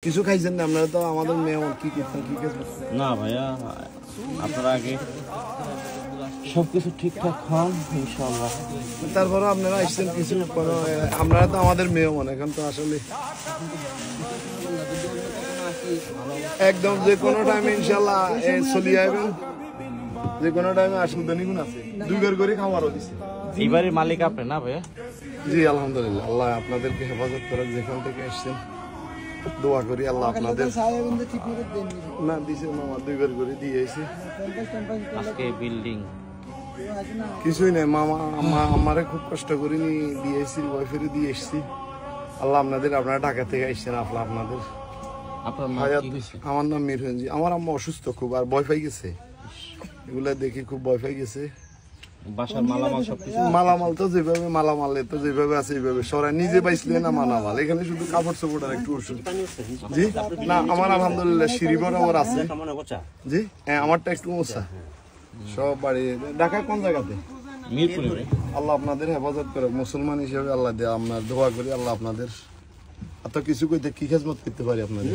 কিছু খাইছেন না আপনারা? তো আমাদের মেয়ে কি করতেন, কি কাজ করতেন? না ভাইয়া, আপনারা আগে সবকিছু ঠিকঠাক খান ইনশাআল্লাহ। তারপরে আপনারা আসছেন কিছু, আপনারা তো আমাদের মেয়ে মনে এখন তো আসলে একদম যে কোনো টাইমে ইনশাল্লাহ চলে যাবেন, যে কোনো টাইমে আসুন। গুণ আছে, 2 বের করে খাওয়ারও দিচ্ছে। এইবারের মালিক আপনি না ভাইয়া? জি আলহামদুলিল্লাহ, আল্লাহ আপনাদেরকে হেফাজত করে, যেখান থেকে আসছেন দোয়া করি আল্লাহ আপনাদের না দিছে মামা 2 বের করে দিয়েছে। আজকে বিল্ডিং কিছুই নাই মামা, আমারে খুব কষ্ট করে দিয়েছি, ওয়াইফেরে দিয়ে এসছি। আল্লাহ আপনাদের, আপনারা ঢাকা থেকে আসছেন, আপনাদের আমার নাম মিরহনজি। আমার আম্মা অসুস্থ খুব, আর ভয় পাই গেছে, এগুলা দেখি খুব ভয় পাই গেছে। বাসার মালামাল সবকিছু, মালামাল তো যেভাবে মালামাল তো যেভাবে আছে এইভাবে সরাই, নিজে পাইছিলেন না মালামাল, এখানে শুধু কাপড় চোপড় আর একটু ওষুধ। জি না, আমার আলহামদুলিল্লাহ সিঁড়িবর আমার আছে। জি হ্যাঁ, আমারটা একটু মোছা। সব বাড়ি ঢাকায় কোন জায়গাতে? মিরপুরে। আল্লাহ আপনাদের হেফাজত করে, মুসলমান হিসেবে আল্লাহ দেয়, আপনার দোয়া করি আল্লাহ আপনাদের এত কিছু কইতে কি খেজমত করতে পারি আপনাদের।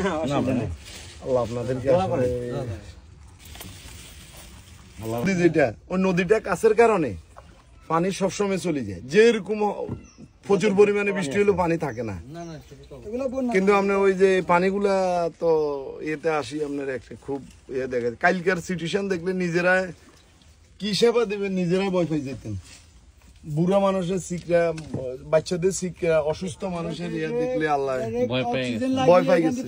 আল্লাহ আপনাদেরকে যেটা ওই নদীটা কাছের কারণে পানি সবসময় চলে যায়, যেরকম প্রচুর পরিমাণে বৃষ্টি হলেও পানি থাকে না। কিন্তু আপনার ওই যে পানিগুলা তো এতে আসি আপনার একটা খুব ইয়ে দেখা যায়। কালকার সিচুয়েশন দেখলে নিজেরা কি সেবা দেবেন, নিজেরা ভয় পাই যেতেন। বুড়া মানুষের শিখরা, বাচ্চাদের শিখরা, অসুস্থ মানুষের ইয়ে দেখলে আল্লাহ ভয় পাই গেছে।